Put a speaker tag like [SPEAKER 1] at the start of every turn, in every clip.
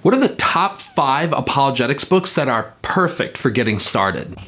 [SPEAKER 1] What are the top 5 apologetics books that are perfect for getting started?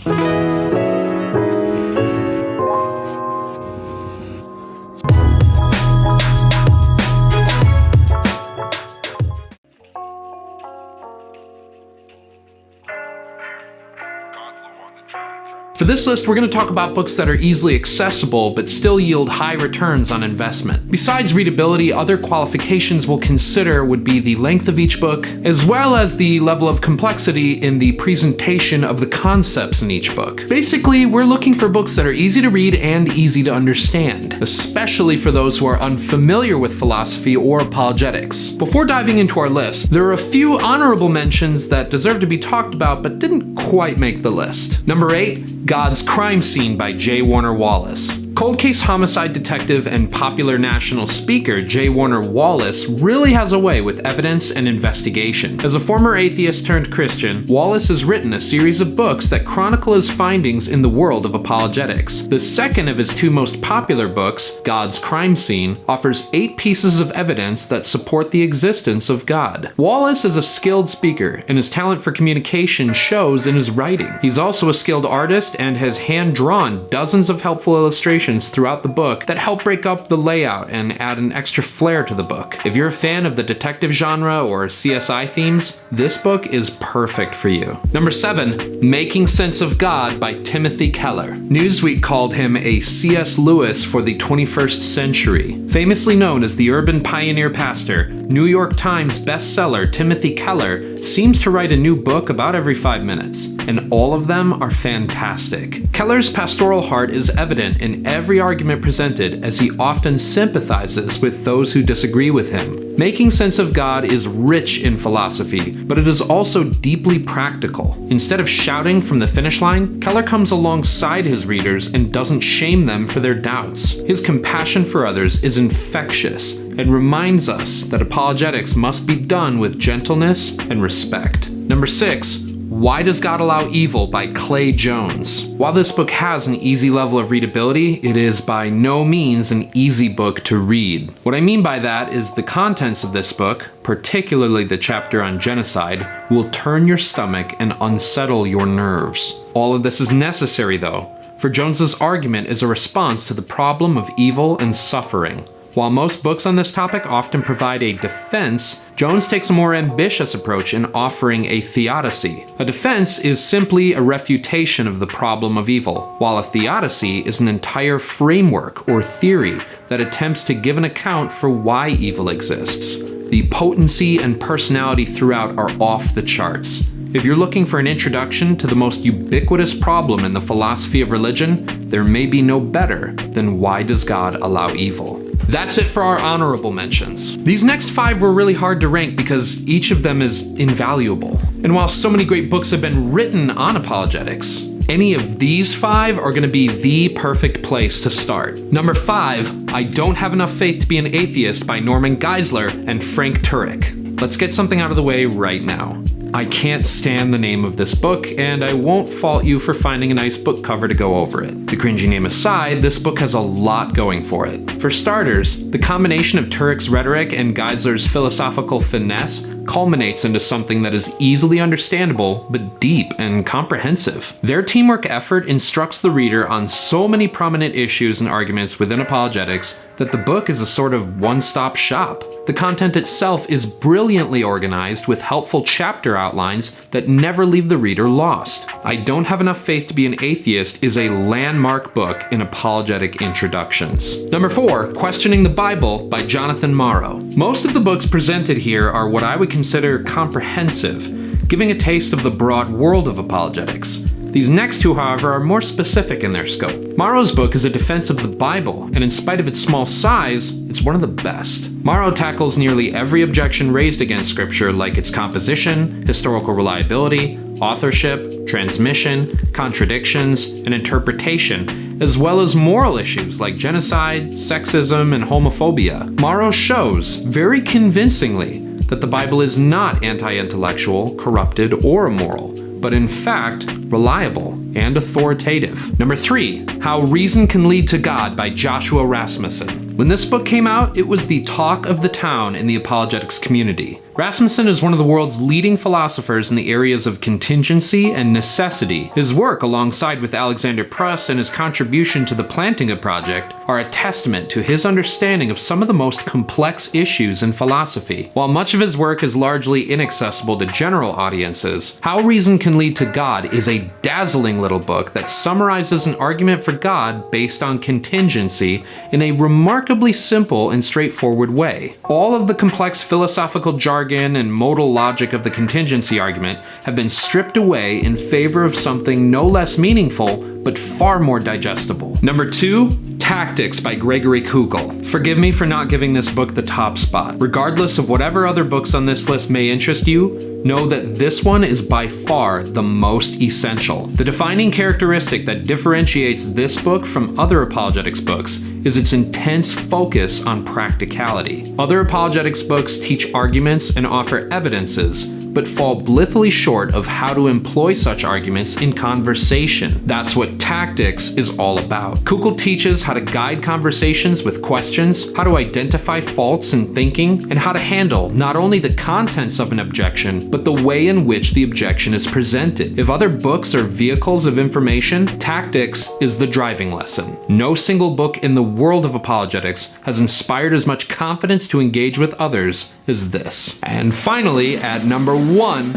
[SPEAKER 1] For this list, we're going to talk about books that are easily accessible but still yield high returns on investment. Besides readability, other qualifications we'll consider would be the length of each book, as well as the level of complexity in the presentation of the concepts in each book. Basically, we're looking for books that are easy to read and easy to understand, especially for those who are unfamiliar with philosophy or apologetics. Before diving into our list, there are a few honorable mentions that deserve to be talked about but didn't quite make the list. Number 8, God's Crime Scene by J. Warner Wallace. Cold case homicide detective and popular national speaker J. Warner Wallace really has a way with evidence and investigation. As a former atheist turned Christian, Wallace has written a series of books that chronicle his findings in the world of apologetics. The second of his 2 most popular books, God's Crime Scene, offers 8 pieces of evidence that support the existence of God. Wallace is a skilled speaker, and his talent for communication shows in his writing. He's also a skilled artist and has hand-drawn dozens of helpful illustrations throughout the book that help break up the layout and add an extra flair to the book. If you're a fan of the detective genre or CSI themes, this book is perfect for you. Number 7, Making Sense of God by Timothy Keller. Newsweek called him a C.S. Lewis for the 21st century. Famously known as the urban pioneer pastor, New York Times bestseller Timothy Keller seems to write a new book about every 5 minutes, and all of them are fantastic. Keller's pastoral heart is evident in every argument presented, as he often sympathizes with those who disagree with him. Making Sense of God is rich in philosophy, but it is also deeply practical. Instead of shouting from the finish line, Keller comes alongside his readers and doesn't shame them for their doubts. His compassion for others is infectious and reminds us that apologetics must be done with gentleness and respect. Number 6, Why Does God Allow Evil by Clay Jones. While this book has an easy level of readability, it is by no means an easy book to read. What I mean by that is the contents of this book, particularly the chapter on genocide, will turn your stomach and unsettle your nerves. All of this is necessary though, for Jones's argument is a response to the problem of evil and suffering. While most books on this topic often provide a defense, Jones takes a more ambitious approach in offering a theodicy. A defense is simply a refutation of the problem of evil, while a theodicy is an entire framework or theory that attempts to give an account for why evil exists. The potency and personality throughout are off the charts. If you're looking for an introduction to the most ubiquitous problem in the philosophy of religion, there may be no better than Why Does God Allow Evil? That's it for our honorable mentions. These next 5 were really hard to rank because each of them is invaluable. And while so many great books have been written on apologetics, any of these 5 are going to be the perfect place to start. Number 5, I Don't Have Enough Faith to Be an Atheist by Norman Geisler and Frank Turek. Let's get something out of the way right now. I can't stand the name of this book, and I won't fault you for finding a nice book cover to go over it. The cringy name aside, this book has a lot going for it. For starters, the combination of Turek's rhetoric and Geisler's philosophical finesse culminates into something that is easily understandable, but deep and comprehensive. Their teamwork effort instructs the reader on so many prominent issues and arguments within apologetics that the book is a sort of one-stop shop. The content itself is brilliantly organized with helpful chapter outlines that never leave the reader lost. I Don't Have Enough Faith to Be an Atheist is a landmark book in apologetic introductions. Number 4, Questioning the Bible by Jonathan Morrow. Most of the books presented here are what I would consider comprehensive, giving a taste of the broad world of apologetics. These next 2, however, are more specific in their scope. Morrow's book is a defense of the Bible, and in spite of its small size, it's one of the best. Morrow tackles nearly every objection raised against Scripture, like its composition, historical reliability, authorship, transmission, contradictions, and interpretation, as well as moral issues like genocide, sexism, and homophobia. Morrow shows, very convincingly, that the Bible is not anti-intellectual, corrupted, or immoral, but in fact, reliable and authoritative. Number 3, How Reason Can Lead to God by Joshua Rasmussen. When this book came out, it was the talk of the town in the apologetics community. Rasmussen is one of the world's leading philosophers in the areas of contingency and necessity. His work, alongside with Alexander Pruss and his contribution to the Plantinga Project, are a testament to his understanding of some of the most complex issues in philosophy. While much of his work is largely inaccessible to general audiences, How Reason Can Lead to God is a dazzling little book that summarizes an argument for God based on contingency in a remarkably simple and straightforward way. All of the complex philosophical jargon and modal logic of the contingency argument have been stripped away in favor of something no less meaningful, but far more digestible. Number 2, Tactics by Gregory Kugel. Forgive me for not giving this book the top spot. Regardless of whatever other books on this list may interest you, know that this one is by far the most essential. The defining characteristic that differentiates this book from other apologetics books is its intense focus on practicality. Other apologetics books teach arguments and offer evidences, but fall blithely short of how to employ such arguments in conversation. That's what Tactics is all about. Kugel teaches how to guide conversations with questions, how to identify faults in thinking, and how to handle not only the contents of an objection, but the way in which the objection is presented. If other books are vehicles of information, Tactics is the driving lesson. No single book in the world of apologetics has inspired as much confidence to engage with others as this. And finally, at number 1,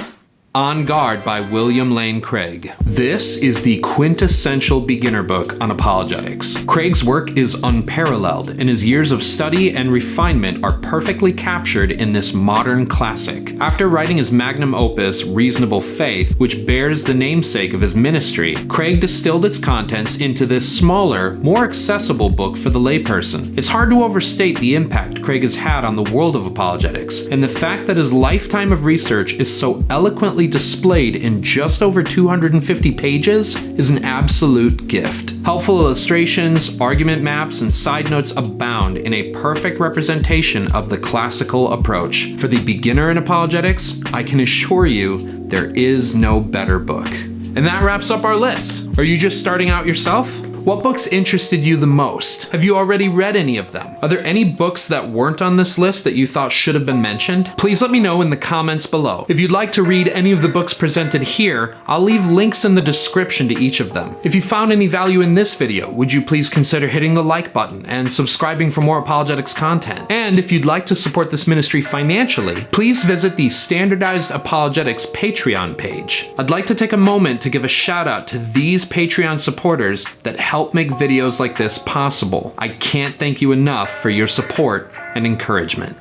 [SPEAKER 1] On Guard by William Lane Craig. This is the quintessential beginner book on apologetics. Craig's work is unparalleled, and his years of study and refinement are perfectly captured in this modern classic. After writing his magnum opus, Reasonable Faith, which bears the namesake of his ministry, Craig distilled its contents into this smaller, more accessible book for the layperson. It's hard to overstate the impact Craig has had on the world of apologetics, and the fact that his lifetime of research is so eloquently displayed in just over 250 pages is an absolute gift. Helpful illustrations, argument maps, and side notes abound in a perfect representation of the classical approach. For the beginner in apologetics, I can assure you there is no better book. And that wraps up our list. Are you just starting out yourself? What books interested you the most? Have you already read any of them? Are there any books that weren't on this list that you thought should have been mentioned? Please let me know in the comments below. If you'd like to read any of the books presented here, I'll leave links in the description to each of them. If you found any value in this video, would you please consider hitting the like button and subscribing for more apologetics content? And if you'd like to support this ministry financially, please visit the Standardized Apologetics Patreon page. I'd like to take a moment to give a shout out to these Patreon supporters that help make videos like this possible. I can't thank you enough for your support and encouragement.